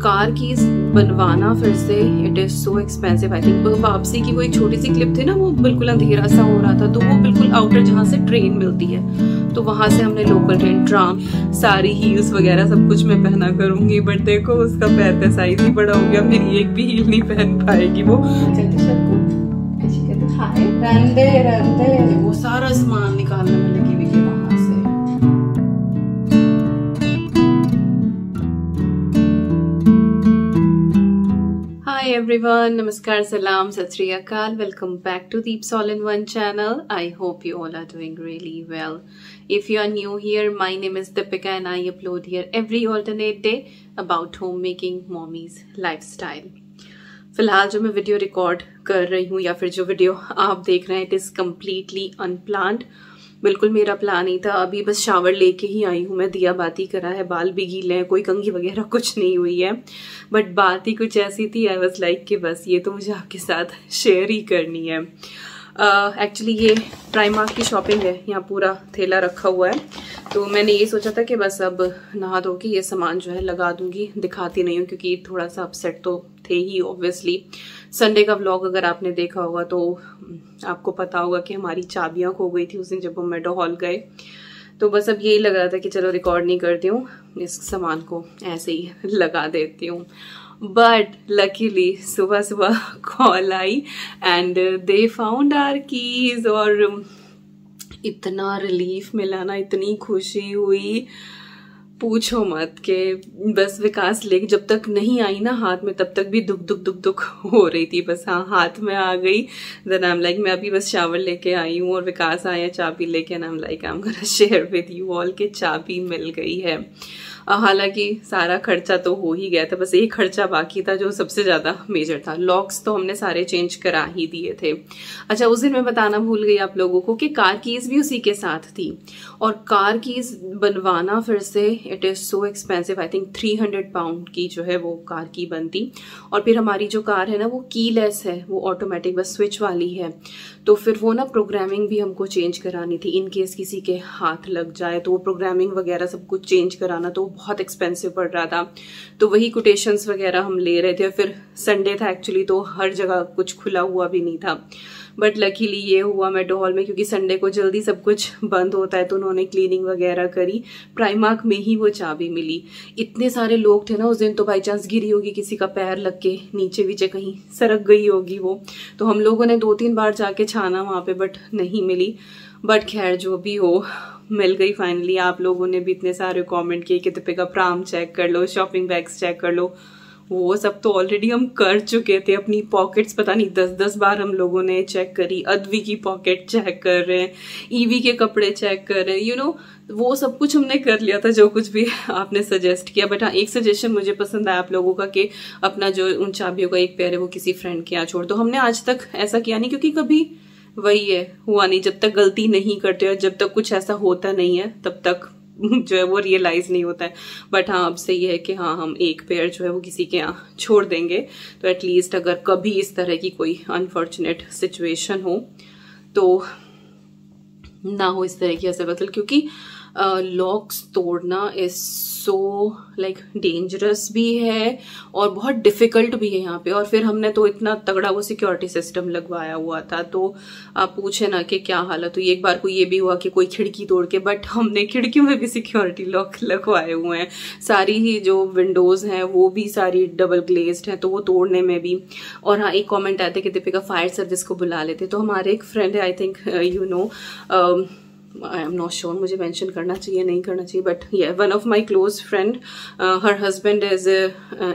Car keys बनवाना फिर से it is so expensive. I think वापसी की वो एक छोटी सी क्लिप थी ना, वो बिल्कुल अंधेरा सा हो रहा था, तो वो बिल्कुल आउटर जहाँ से ट्रेन मिलती है, तो वहां से हमने लोकल ट्रेन, ट्राम, सारी हील्स वगैरह सब कुछ मैं पहना करूंगी। बट देखो उसका पैर का साइज ही बड़ा हो गया, मेरी एक भी हील नहीं पहन पाएगी वो। वो सारा सामान निकालने में लगी हुई है वहां से। Hi everyone, namaskar, salam, sat shri akal. Welcome back to Deeps All in One channel. I hope you all are doing really well. If you are new here, my name is Deepika and I upload here every alternate day about homemaking, mommy's lifestyle. फिलहाल जो मैं video record कर रही हूँ या फिर जो video आप देख रहे हैं, इट इज कम्प्लीटली अनप्लान्ड। बिल्कुल मेरा प्लान नहीं था। अभी बस शावर लेके ही आई हूँ मैं, दिया बाती करा है, बाल भी गीले हैं, कोई कंघी वगैरह कुछ नहीं हुई है। बट बात ही कुछ ऐसी थी, आई वाज लाइक कि बस ये तो मुझे आपके साथ शेयर ही करनी है। एक्चुअली ये प्राइमार्क की शॉपिंग है, यहाँ पूरा थैला रखा हुआ है, तो मैंने ये सोचा था कि बस अब नहा धो के ये सामान जो है लगा दूंगी। दिखाती नहीं हूँ क्योंकि थोड़ा सा अपसेट तो थे ही ऑब्वियसली। संडे का व्लॉग अगर आपने देखा होगा तो आपको पता होगा कि हमारी चाबियां खो गई थी उस दिन जब हम मेडो हॉल गए। तो बस अब यही लग रहा था कि चलो रिकॉर्ड नहीं करती हूँ, इस सामान को ऐसे ही लगा देती हूँ। बट लकीली सुबह सुबह कॉल आई and they found our keys, और इतना रिलीफ मिला ना, इतनी खुशी हुई, पूछो मत। के बस विकास लेके जब तक नहीं आई ना हाथ में, तब तक भी दुख हो रही थी। बस हाँ, हाथ में आ गई, देन आई एम लाइक मैं अभी बस शावर लेके आई हूँ और विकास आया चाबी लेके, and I am like I am gonna share with you all के चाबी मिल गई है। हालांकि सारा खर्चा तो हो ही गया था, बस एक खर्चा बाकी था जो सबसे ज्यादा मेजर था। लॉक्स तो हमने सारे चेंज करा ही दिए थे। अच्छा, उस दिन मैं बताना भूल गई आप लोगों को कि कार कीज भी उसी के साथ थी, और कार कीज बनवाना फिर से it is so expensive. I think 300 pound की जो है वो कार की बनती। और फिर हमारी जो कार है ना वो कीलेस है, वो ऑटोमेटिक बस स्विच वाली है, तो फिर वो ना प्रोग्रामिंग भी हमको चेंज करानी थी। इन केस किसी के हाथ लग जाए तो वो प्रोग्रामिंग वगैरह सब कुछ चेंज कराना तो बहुत एक्सपेंसिव पड़ रहा था। तो वही कोटेशंस वगैरह हम ले रहे थे। फिर संडे था एक्चुअली, तो हर जगह कुछ खुला हुआ भी नहीं था। बट लकीली ये हुआ मेडो हॉल में, क्योंकि संडे को जल्दी सब कुछ बंद होता है, तो उन्होंने क्लीनिंग वगैरह करी। प्राइमार्क में ही वो चाबी मिली। इतने सारे लोग थे ना उस दिन, तो बाई चांस गिरी होगी, किसी का पैर लग के नीचे वीचे कहीं सरक गई होगी वो। तो हम लोगों ने 2-3 बार जाके छाना वहां पे, बट नहीं मिली। बट खैर जो भी हो, मिल गई फाइनली। आप लोगों ने भी इतने सारे कमेंट किए कि दीपिका प्राम चेक कर लो, शॉपिंग बैग्स चेक कर लो। वो सब तो ऑलरेडी हम कर चुके थे। अपनी पॉकेट्स पता नहीं 10-10 बार हम लोगों ने चेक करी। अद्वी की पॉकेट चेक कर रहे हैं, ईवी के कपड़े चेक कर रहे हैं, यू नो वो सब कुछ हमने कर लिया था जो कुछ भी आपने सजेस्ट किया। बट हाँ, एक सजेशन मुझे पसंद आया आप लोगों का कि अपना जो उन चाबियों का एक पेयर है वो किसी फ्रेंड के यहाँ छोड़ दो। हमने आज तक ऐसा किया नहीं, क्योंकि कभी वही है, हुआ नहीं। जब तक गलती नहीं करते और जब तक कुछ ऐसा होता नहीं है तब तक जो है वो रियलाइज नहीं होता है। बट हाँ, अब सही है कि हाँ, हम एक पेयर जो है वो किसी के यहाँ छोड़ देंगे, तो एटलीस्ट अगर कभी इस तरह की कोई अनफॉर्चुनेट सिचुएशन हो तो ना हो इस तरह की असफल। क्योंकि लॉक्स तोड़ना इज सो लाइक डेंजरस भी है और बहुत डिफिकल्ट भी है यहाँ पे। और फिर हमने तो इतना तगड़ा वो सिक्योरिटी सिस्टम लगवाया हुआ था, तो आप पूछे ना कि क्या हालत हुई। एक बार को ये भी हुआ कि कोई खिड़की तोड़ के, बट हमने खिड़कियों में भी सिक्योरिटी लॉक लगवाए हुए हैं। सारी ही जो विंडोज हैं वो भी सारी डबल ग्लेज्ड हैं, तो वो तोड़ने में भी। और हाँ, एक कॉमेंट आया था कि दीपिका फायर सर्विस को बुला लेते, तो हमारे एक फ्रेंड है, I think you know, I am not sure मुझे मेंशन करना चाहिए नहीं करना चाहिए, बट ये one of my close friend, her husband is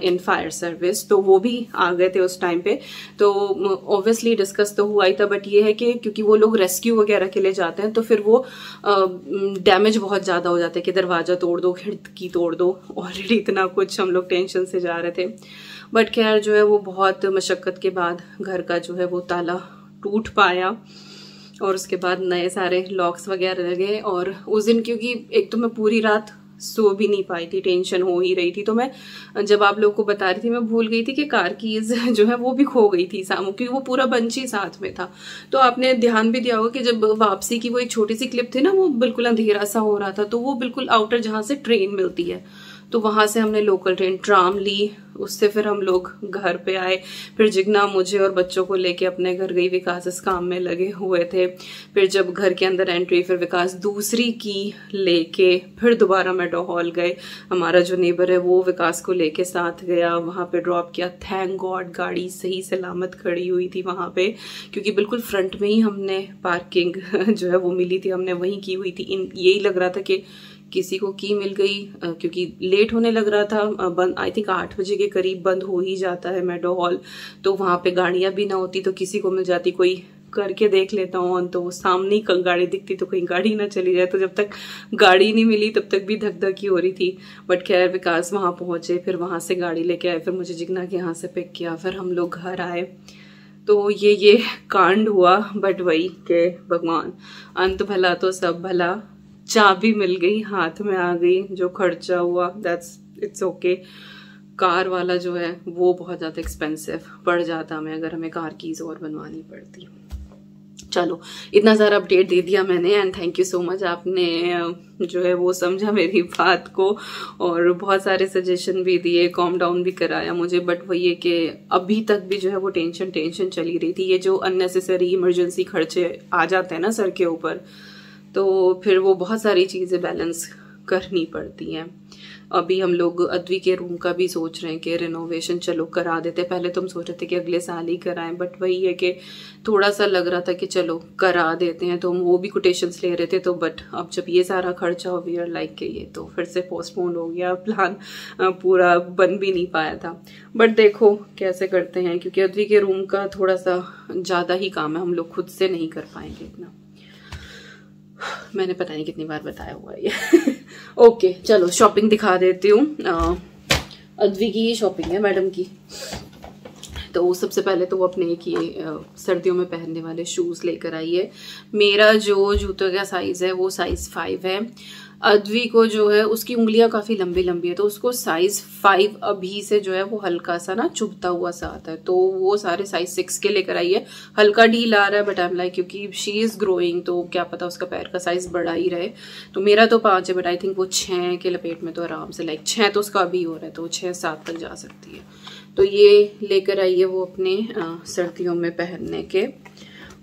in fire service, तो वो भी आ गए थे उस टाइम पे। तो ऑब्वियसली डिस्कस तो हुआ ही था, बट ये है कि क्योंकि वो लोग रेस्क्यू वगैरह के लिए जाते हैं, तो फिर वो डैमेज बहुत ज्यादा हो जाता है कि दरवाजा तोड़ दो, खिड़की तोड़ दो। ऑलरेडी इतना कुछ हम लोग टेंशन से जा रहे थे। बट खैर जो है वो बहुत मशक्कत के बाद घर का जो है वो ताला टूट पाया, और उसके बाद नए सारे लॉक्स वगैरह लगे। और उस दिन क्योंकि एक तो मैं पूरी रात सो भी नहीं पाई थी, टेंशन हो ही रही थी, तो मैं जब आप लोग को बता रही थी मैं भूल गई थी कि कार कीज जो है वो भी खो गई थी सामू, क्योंकि वो पूरा बंच ही साथ में था। तो आपने ध्यान भी दिया होगा कि जब वापसी की वो एक छोटी सी क्लिप थी ना, वो बिल्कुल अंधेरा सा हो रहा था, तो वो बिल्कुल आउटर जहां से ट्रेन मिलती है, तो वहाँ से हमने लोकल ट्रेन ट्राम ली, उससे फिर हम लोग घर पे आए। फिर जिग्ना मुझे और बच्चों को लेके अपने घर गई, विकास इस काम में लगे हुए थे। फिर जब घर के अंदर एंट्री, फिर विकास दूसरी की लेके फिर दोबारा मेडो हॉल गए। हमारा जो नेबर है वो विकास को लेके साथ गया, वहाँ पे ड्रॉप किया। थैंक गॉड गाड़ी सही सलामत खड़ी हुई थी वहाँ पे, क्योंकि बिल्कुल फ्रंट में ही हमने पार्किंग जो है वो मिली थी, हमने वहीं की हुई थी। यही लग रहा था कि किसी को की मिल गई, क्योंकि लेट होने लग रहा था। बंद आई थिंक 8 बजे के करीब बंद हो ही जाता है मेडो हॉल, तो वहाँ पे गाड़ियां भी ना होती तो किसी को मिल जाती। कोई करके देख लेता हूँ तो वो सामने ही गाड़ी दिखती तो कहीं गाड़ी ना चली जाए। तो जब तक गाड़ी नहीं मिली तब तक भी धक धक ही हो रही थी। बट खैर विकास वहाँ पहुंचे, फिर वहां से गाड़ी लेके आए, फिर मुझे जिग्ना के यहाँ से पिक किया, फिर हम लोग घर आए। तो ये कांड हुआ। बट वही के भगवान, अंत भला तो सब भला, चाबी मिल गई, हाथ में आ गई। जो खर्चा हुआ दैट्स इट्स ओके। कार वाला जो है वो बहुत ज्यादा एक्सपेंसिव पड़ जाता हमें अगर हमें कार कीज और बनवानी पड़ती। चलो इतना सारा अपडेट दे दिया मैंने, and thank you so much, आपने जो है वो समझा मेरी बात को और बहुत सारे सजेशन भी दिए, कॉम डाउन भी कराया मुझे। बट वही है कि अभी तक भी जो है वो टेंशन चली रही थी। ये जो अननेसेसरी इमरजेंसी खर्चे आ जाते हैं ना सर के ऊपर, तो फिर वो बहुत सारी चीजें बैलेंस करनी पड़ती हैं। अभी हम लोग अद्वी के रूम का भी सोच रहे हैं कि रिनोवेशन चलो करा देते। पहले तो हम सोच रहे थे कि अगले साल ही कराएं, बट वही है कि थोड़ा सा लग रहा था कि चलो करा देते हैं, तो हम वो भी कोटेशंस ले रहे थे। तो बट अब जब ये सारा खर्चा हो गया लाइक के ये तो फिर से पोस्टपोन हो गया, प्लान पूरा बन भी नहीं पाया था। बट देखो कैसे करते हैं, क्योंकि अद्वी के रूम का थोड़ा सा ज्यादा ही काम है, हम लोग खुद से नहीं कर पाएंगे इतना। मैंने पता नहीं कितनी बार बताया हुआ है ये। ओके चलो शॉपिंग दिखा देती हूँ। अद्वी की शॉपिंग है मैडम की। तो सबसे पहले तो वो अपने एक ये सर्दियों में पहनने वाले शूज लेकर आई है। मेरा जो जूतों का साइज है वो साइज 5 है। अद्वी को जो है उसकी उंगलियां काफी लंबी लंबी है, तो उसको साइज 5 अभी से जो है वो हल्का सा ना चुभता हुआ सा आता है, तो वो सारे साइज 6 के लेकर आई है। हल्का ढील आ रहा है बट आई एम लाइक, क्योंकि शी इज ग्रोइंग तो क्या पता उसका पैर का साइज बड़ा ही रहे। तो मेरा तो 5 है बट आई थिंक वो 6 के लपेट में तो आराम से, लाइक 6 तो उसका अभी हो रहा है, तो 6-7 तक जा सकती है। तो ये लेकर आई है वो अपने सर्दियों में पहनने के।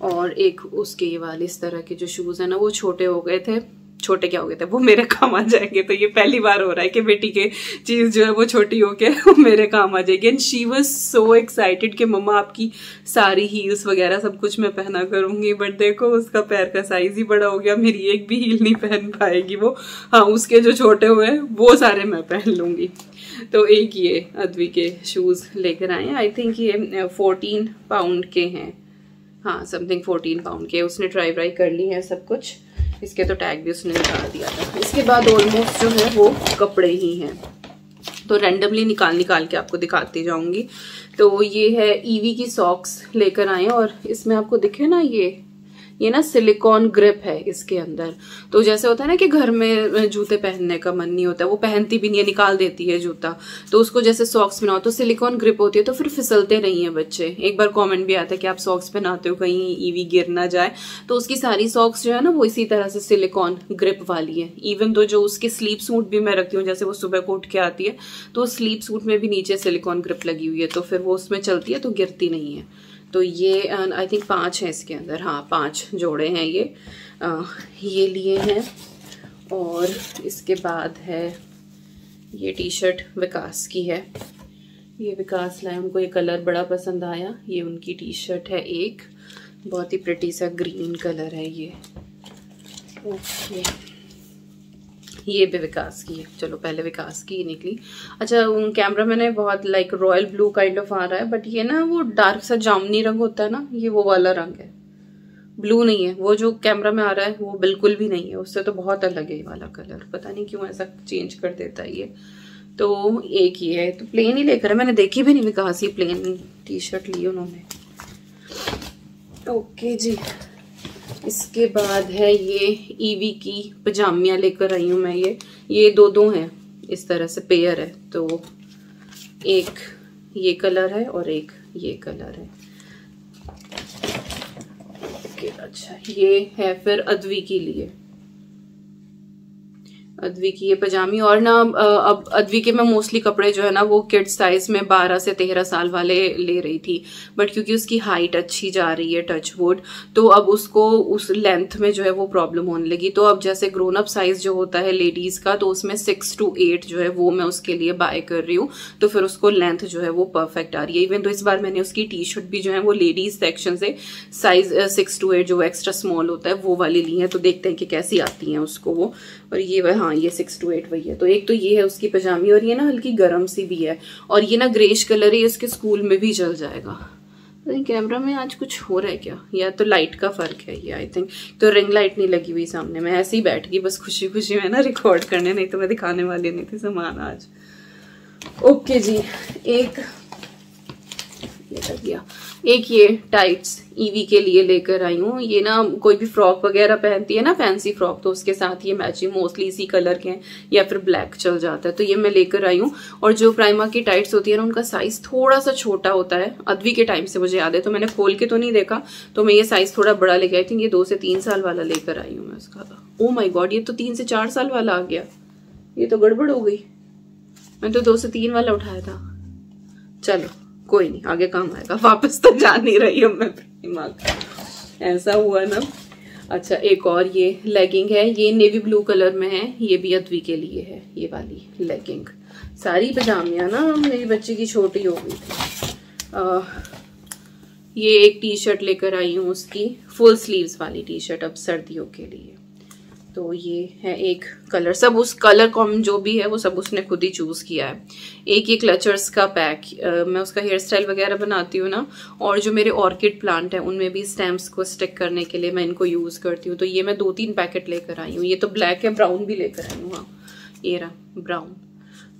और एक उसके ये वाले इस तरह के जो शूज है ना वो छोटे हो गए थे, छोटे क्या हो गए थे वो मेरे काम आ जाएंगे। तो ये पहली बार हो रहा है कि बेटी के चीज जो है वो छोटी होके मेरे काम आ जाएगी। And she was so excited कि मम्मा आपकी सारी हील्स वगैरह सब कुछ मैं पहना करूंगी। बट देखो उसका पैर का साइज ही बड़ा हो गया, मेरी एक भी हील नहीं पहन पाएगी वो। हाँ उसके जो छोटे हुए हैं वो सारे मैं पहन लूंगी। तो एक ये अद्वी के शूज लेकर आए हैं, आई थिंक ये 14 पाउंड के हैं, हाँ समथिंग 14 पाउंड के। उसने ट्राई कर ली है सब कुछ, इसके तो टैग भी उसने निकाल दिया था। इसके बाद ऑलमोस्ट जो है वो कपड़े ही हैं, तो रैंडमली निकाल के आपको दिखाती जाऊंगी। तो ये है ईवी की सॉक्स लेकर आए हैं, और इसमें आपको दिखे ना ये ना सिलिकॉन ग्रिप है इसके अंदर। तो जैसे होता है ना कि घर में जूते पहनने का मन नहीं होता, वो पहनती भी नहीं है, निकाल देती है जूता, तो उसको जैसे सॉक्स पहनाओ तो सिलिकॉन ग्रिप होती है, तो फिर फिसलते नहीं है बच्चे। एक बार कमेंट भी आता है कि आप सॉक्स पहनाते हो कहीं ईवी गिर ना जाए, तो उसकी सारी सॉक्स जो है ना वो इसी तरह से सिलिकॉन ग्रिप वाली है। इवन तो जो उसके स्लीप सूट भी मैं रखती हूँ, जैसे वो सुबह को उठ के आती है तो स्लीप सूट में भी नीचे सिलिकॉन ग्रिप लगी हुई है, तो फिर वो उसमें चलती है तो गिरती नहीं है। तो ये आई थिंक 5 है इसके अंदर, हाँ 5 जोड़े हैं ये लिए हैं। और इसके बाद है ये टी शर्ट विकास की है, ये विकास लाए, उनको ये कलर बड़ा पसंद आया। ये उनकी टी शर्ट है, एक बहुत ही प्रिटी सा ग्रीन कलर है ये। ओके ये भी विकास की है। चलो पहले विकास की निकली। अच्छा कैमरा मैंने बहुत like royal blue kind of आ रहा है, बट ये ना वो डार्क सा जामुनी रंग होता है ना, ये वो वाला रंग है, ब्लू नहीं है। वो जो कैमरा में आ रहा है वो बिल्कुल भी नहीं है, उससे तो बहुत अलग है ये वाला कलर, पता नहीं क्यों ऐसा चेंज कर देता है ये। तो एक ही है, तो प्लेन ही लेकर है, मैंने देखी भी नहीं विकास ही प्लेन टी शर्ट ली उन्होंने। ओके जी, इसके बाद है ये ईवी की पजामियाँ लेकर आई हूँ मैं। ये दो हैं इस तरह से पेयर है, तो एक ये कलर है और एक ये कलर है। ओके अच्छा ये है फिर अद्वी के लिए, अद्वी की ये पजामी। और ना अब अद्वी के मैं मोस्टली कपड़े जो है ना वो किड्स साइज में 12 से 13 साल वाले ले रही थी, बट क्योंकि उसकी हाइट अच्छी जा रही है टच वुड, तो अब उसको उस लेंथ में जो है वो प्रॉब्लम होने लगी। तो अब जैसे ग्रोन अप साइज जो होता है लेडीज का, तो उसमें 6 to 8 जो है वो मैं उसके लिए बाय कर रही हूँ, तो फिर उसको लेंथ जो है वो परफेक्ट आ रही है। इवन तो इस बार मैंने उसकी टी शर्ट भी जो है वो लेडीज सेक्शन से साइज 6 to 8 जो एक्स्ट्रा स्मॉल होता है वो वाली ली है, तो देखते हैं कि कैसी आती है उसको वो। और ये हाँ ये 6 to 8 वही है। तो एक तो ये है उसकी पजामी, और ये ना हल्की गर्म सी भी है, और ये ना ग्रेश कलर है, इसके स्कूल में भी चल जाएगा। कैमरा में आज कुछ हो रहा है क्या, या तो लाइट का फर्क है ये, आई थिंक। तो रिंग लाइट नहीं लगी हुई सामने, मैं ऐसे ही बैठ गई बस खुशी खुशी में ना रिकॉर्ड करने, नहीं तो मैं दिखाने वाली नहीं थी सामान आज। ओके जी, एक ये लग गया। एक ये टाइट्स ईवी के लिए लेकर आई हूँ। ये ना कोई भी फ्रॉक वगैरह पहनती है ना, फैंसी फ्रॉक, तो उसके साथ ये मैचिंग मोस्टली इसी कलर के हैं, या फिर ब्लैक चल जाता है, तो ये मैं लेकर आई हूँ। और जो प्राइमा की टाइट्स होती है ना उनका साइज थोड़ा सा छोटा होता है, अद्वी के टाइम से मुझे याद है, तो मैंने खोल के तो नहीं देखा, तो मैं ये साइज थोड़ा बड़ा लेके आई थी। ये 2 से 3 साल वाला लेकर आई हूँ मैं उसका। ओ माई गॉड, ये तो 3 से 4 साल वाला आ गया, ये तो गड़बड़ हो गई। मैंने तो 2 से 3 वाला उठाया था। चलो कोई नहीं, आगे काम आएगा, वापस तो जा नहीं रही हूँ मैं दिमाग, ऐसा हुआ ना। अच्छा, एक और ये लेगिंग है, ये नेवी ब्लू कलर में है, ये भी अद्वी के लिए है ये वाली लेगिंग। सारी पजामियां ना मेरी बच्ची की छोटी हो गई थी। ये एक टी शर्ट लेकर आई हूँ उसकी, फुल स्लीव्स वाली टी शर्ट, अब सर्दियों के लिए। तो ये है एक कलर, सब उस कलर कॉम जो भी है वो सब उसने खुद ही चूज किया है। एक ये क्लचर्स का पैक, मैं उसका हेयर स्टाइल वगैरह बनाती हूँ ना, और जो मेरे ऑर्किड प्लांट है उनमें भी स्टैम्प्स को स्टिक करने के लिए मैं इनको यूज करती हूँ। तो ये मैं 2-3 पैकेट लेकर आई हूँ। ये तो ब्लैक है, ब्राउन भी लेकर आई हूँ। हाँ ये रहा ब्राउन।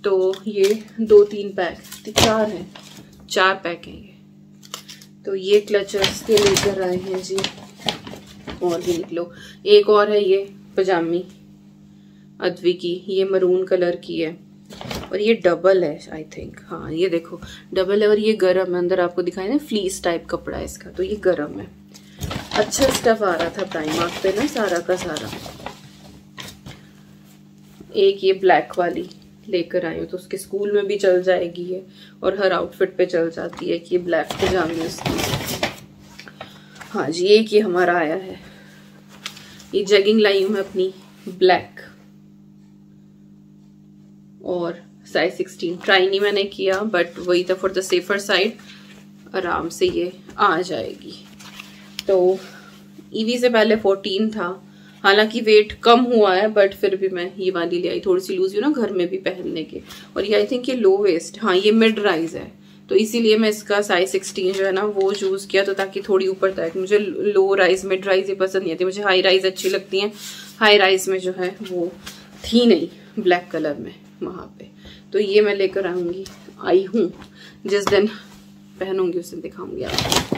तो ये 2-3 पैक, 4 है, 4 पैक है ये। तो ये क्लचर्स के लेकर आए हैं जी। और भी निकलो, एक और है ये पजामी अद्वी की, ये मरून कलर की है, और ये डबल है आई थिंक। हाँ ये देखो डबल है, और ये गरम है, अंदर आपको दिखाई ना फ्लीस टाइप कपड़ा है इसका, तो ये गरम है। अच्छा स्टफ आ रहा था प्राइमार्क पे ना सारा का सारा। एक ये ब्लैक वाली लेकर आई हूँ, तो उसके स्कूल में भी चल जाएगी ये, और हर आउटफिट पे चल जाती है। कि ये ब्लैक पजामी उसकी। हाँ जी, एक ये हमारा आया है, ये जैगिंग लाई हूं मैं अपनी ब्लैक, और साइज 16 ट्राई नहीं मैंने किया, बट वही था फॉर द सेफर साइड, आराम से ये आ जाएगी। तो ईवी से पहले 14 था, हालांकि वेट कम हुआ है, बट फिर भी मैं ये वाली ले आई, थोड़ी सी लूज ना घर में भी पहनने के। और ये आई थिंक ये लो वेस्ट, हाँ ये मिड राइज है, तो इसीलिए मैं इसका साइज 16 जो है ना वो चूज किया, तो ताकि थोड़ी ऊपर तक। मुझे लो राइज मिड राइज ये पसंद नहीं आती, मुझे हाई राइज अच्छी लगती हैं। हाई राइज में जो है वो थी नहीं ब्लैक कलर में वहां पे, तो ये मैं लेकर आई हूँ। जिस दिन पहनूंगी उस दिन दिखाऊंगी आपको।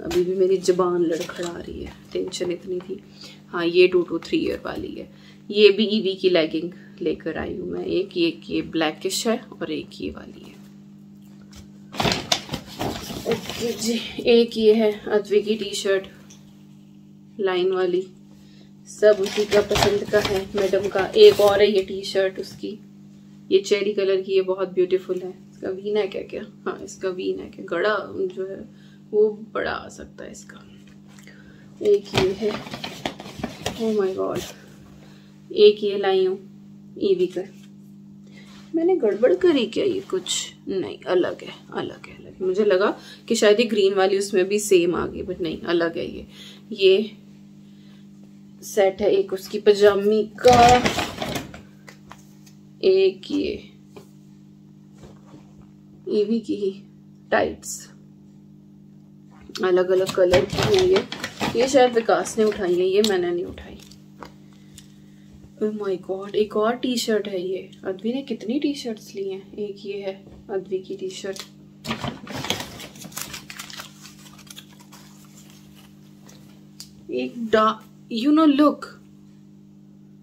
अभी भी मेरी जुबान लड़खड़ा रही है, टेंशन इतनी थी। हाँ ये 2 to 3 ईयर वाली है। ये भी ईवी की लेगिंग लेकर आई हूँ मैं, एक ये ब्लैकिश है और एक ये वाली है। ओके जी, एक ये है अद्वी की टी शर्ट लाइन वाली, सब उसी का पसंद का है मैडम का। एक और है ये टी शर्ट उसकी, ये चेरी कलर की, ये बहुत ब्यूटीफुल है। इसका वी नेक है क्या? हाँ इसका वी नेक है, गड़ा जो है वो बड़ा आ सकता है इसका। एक ये है, ओह माय गॉड, एक ये लाई हूँ ईवी का। मैंने गड़बड़ करी क्या? ये कुछ नहीं, अलग है, अलग है, अलग है। मुझे लगा कि शायद ये ग्रीन वाली उसमें भी सेम आ गई, बट नहीं, अलग है ये सेट है। एक उसकी पजामी का, एक ये ईवी की टाइट्स, अलग अलग कलर की है ये शायद विकास ने उठाई है, ये मैंने नहीं उठाई। ओह माय गॉड, एक और टी शर्ट है ये। अद्वी ने कितनी टी शर्ट्स ली हैं? एक ये है अद्वी की टी शर्ट, एक यू नो लुक,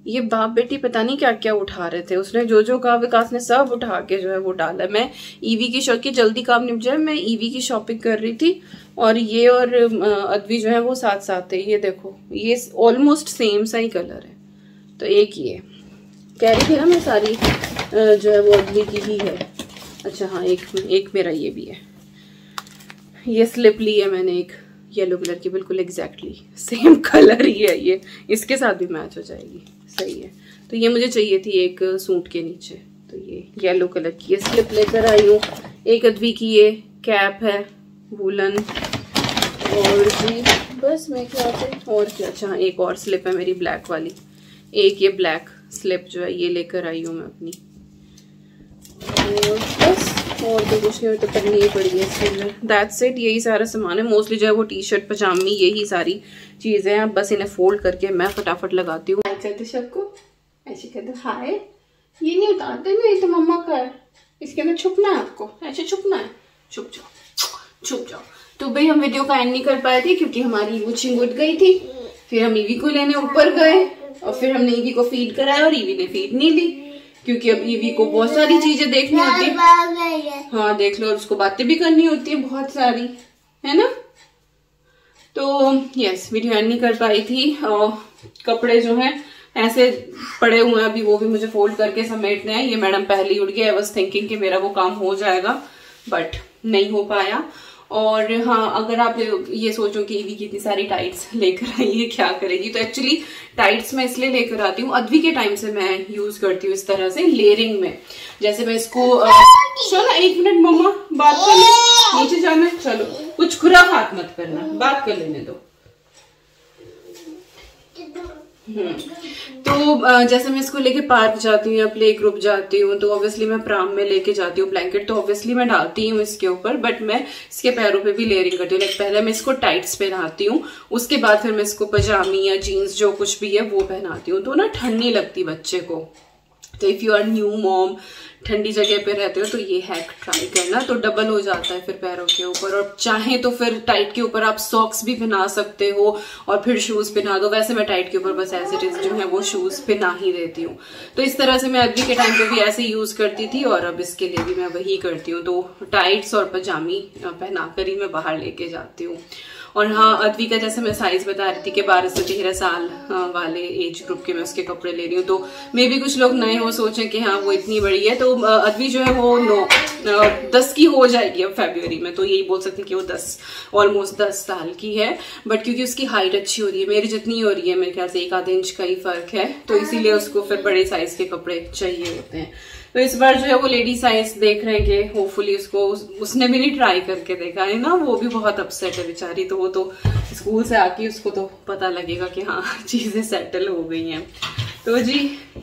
ये बाप बेटी पता नहीं क्या क्या उठा रहे थे। उसने जो जो कहा विकास ने सब उठा के जो है वो डाला। मैं ईवी की शॉप की जल्दी काम निपट जाए, मैं ईवी की शॉपिंग कर रही थी, और ये और अद्वी जो है वो साथ साथ थे। ये देखो, ये ऑलमोस्ट सेम सा ही कलर है। तो एक ये कह रही थी ना मैं सारी जो है वो अदवी की ही है। अच्छा हाँ, एक मेरा ये भी है। ये स्लिप ली है मैंने एक येलो कलर की, बिल्कुल एग्जैक्टली सेम कलर ही है ये, इसके साथ भी मैच हो जाएगी। सही है। तो ये मुझे चाहिए थी एक सूट के नीचे, तो ये येलो कलर की ये स्लिप लेकर आई हूँ। एक अदवी की ये कैप है वूलन, और जी बस मैं क्या और क्या। अच्छा एक और स्लिप है मेरी ब्लैक वाली, एक ये ब्लैक स्लिप जो है ये लेकर आई हूँ मैं अपनी, और बस और तो कुछ नहीं, तो करनी ही पड़ी है इसके। दैट्स इट, यही सारा सामान है। मोस्टली जो है वो टी शर्ट पजामी यही सारी चीजें हैं। बस इन्हें फोल्ड करके मैं फटाफट लगाती हूँ। कहते सबको ऐसे कहते हाय, ये नहीं उतारते ना, ये तो मम्मा का है, इसके अंदर छुपना है आपको, ऐसे छुपना है, छुप जाओ छुप जाओ। तो भाई हम वीडियो का एंड नहीं कर पाए थे क्योंकि हमारी वुचिंग उठ गई थी। फिर हम ईवी को लेने ऊपर गए और फिर हमने ईवी को फीड कराया और ईवी ने फीड नहीं दी क्योंकि अब ईवी को बहुत सारी चीजें देखनी होती है। हाँ देख लो, और उसको बातें भी करनी होती है बहुत सारी, है ना। तो यस, वीडियो एंड नहीं कर पाई थी। और कपड़े जो हैं ऐसे पड़े हुए हैं अभी, वो भी मुझे फोल्ड करके समेटने हैं। ये मैडम पहले ही उठ गया। आई वाज थिंकिंग कि मेरा वो काम हो जाएगा बट नहीं हो पाया। और हाँ, अगर आप ये सोचो कि ईवी कितनी सारी टाइट्स लेकर आई है, क्या करेगी, तो एक्चुअली टाइट्स मैं इसलिए लेकर आती हूँ, अदवी के टाइम से मैं यूज करती हूँ इस तरह से लेयरिंग में। जैसे मैं इसको चलो 1 मिनट मम्मा बात कर ले, नीचे जाना है, चलो कुछ खुराक हाथ मत करना, बात कर लेने दो। तो जैसे मैं इसको लेके पार्क जाती हूँ या प्ले ग्रुप जाती हूँ तो ऑब्वियसली मैं प्राम में लेके जाती हूँ। ब्लैंकेट तो ऑब्वियसली मैं डालती हूँ इसके ऊपर, बट मैं इसके पैरों पे भी लेयरिंग करती हूँ। लाइक पहले मैं इसको टाइट्स पहनाती हूँ, उसके बाद फिर मैं इसको पजामी या जीन्स जो कुछ भी है वो पहनाती हूँ, तो ना ठंड नहीं लगती बच्चे को। तो if you are new mom, ठंडी जगह पे रहते हो तो ये हैक ट्राई करना, तो डबल हो जाता है फिर पैरों के ऊपर। और चाहे तो फिर टाइट के ऊपर आप सॉक्स भी पहना सकते हो और फिर शूज पहना दो। वैसे मैं टाइट के ऊपर बस एज इट इज जो है वो शूज पहना ही देती हूँ। तो इस तरह से मैं अदवी के टाइम पे भी ऐसे यूज करती थी और अब इसके लिए भी मैं वही करती हूँ। तो टाइट्स और पजामी पहना कर ही मैं बाहर लेके जाती हूँ। और हाँ, अदवी का जैसे मैं साइज बता रही थी कि 12 से 13 साल वाले एज ग्रुप के मैं उसके कपड़े ले रही हूँ। तो मे भी कुछ लोग नए हो सोचें कि हाँ वो इतनी बड़ी है, तो अदवी जो है वो 10 की हो जाएगी अब फरवरी में, तो यही बोल सकते हैं कि वो ऑलमोस्ट 10 साल की है। बट क्योंकि उसकी हाइट अच्छी हो रही है, मेरी जितनी हो रही है, मेरे ख्याल से 1 आधे इंच का ही फर्क है, तो इसीलिए उसको फिर बड़े साइज के कपड़े चाहिए होते हैं। तो इस बार जो है वो लेडी साइज देख रहे हैं कि होपफुली उसने भी नहीं ट्राई करके देखा है ना, वो भी बहुत अपसेट है बेचारी। तो वो तो स्कूल से आके उसको तो पता लगेगा कि हाँ चीजें सेटल हो गई हैं। तो जी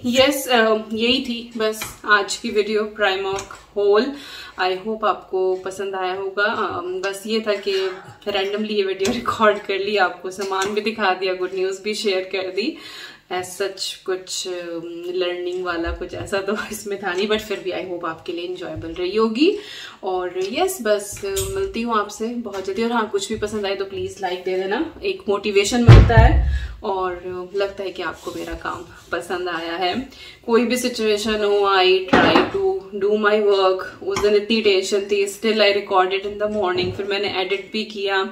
यस, यही थी बस आज की वीडियो प्राइमॉर्क होल। आई होप आपको पसंद आया होगा। बस ये था कि रैंडमली ये वीडियो रिकॉर्ड कर ली, आपको सामान भी दिखा दिया, गुड न्यूज भी शेयर कर दी। एज सच कुछ लर्निंग वाला कुछ ऐसा तो इसमें था नहीं, बट फिर भी आई होप आपके लिए इंजॉयबल रही होगी। और यस, बस मिलती हूँ आपसे बहुत जल्दी। और हाँ, कुछ भी पसंद आए तो प्लीज लाइक दे देना, एक मोटिवेशन मिलता है और लगता है कि आपको मेरा काम पसंद आया है। कोई भी सिचुएशन हो, I try to do my work. उस दिन इतनी टेंशन थी, still I recorded in the morning, फिर मैंने एडिट भी किया,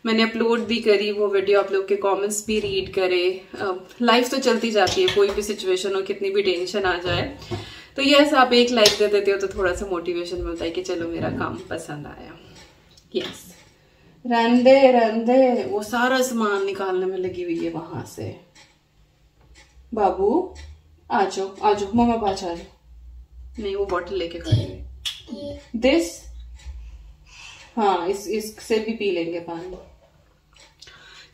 मैंने अपलोड भी करी वो वीडियो, आप लोग के कमेंट्स भी रीड करे। लाइफ तो चलती जाती है, कोई भी सिचुएशन हो, कितनी भी टेंशन आ जाए, तो यस आप एक लाइक दे देते हो तो थोड़ा सा मोटिवेशन मिलता है कि चलो मेरा काम पसंद आया। यस, रंदे वो सारा सामान निकालने में लगी हुई है वहां से। बाबू आ जाओ मम्मा पास आ जाओ। नहीं, वो बॉटल लेके खड़ी है। दिस हाँ, इससे भी पी लेंगे पानी।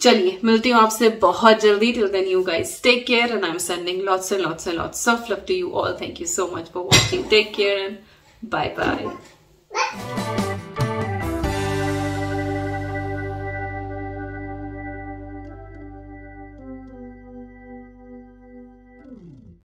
चलिए मिलती हूँ आपसे बहुत जल्दी। Till then you guys take care and I am sending lots and lots of love to you all. Thank you so much for watching. Take care and bye bye.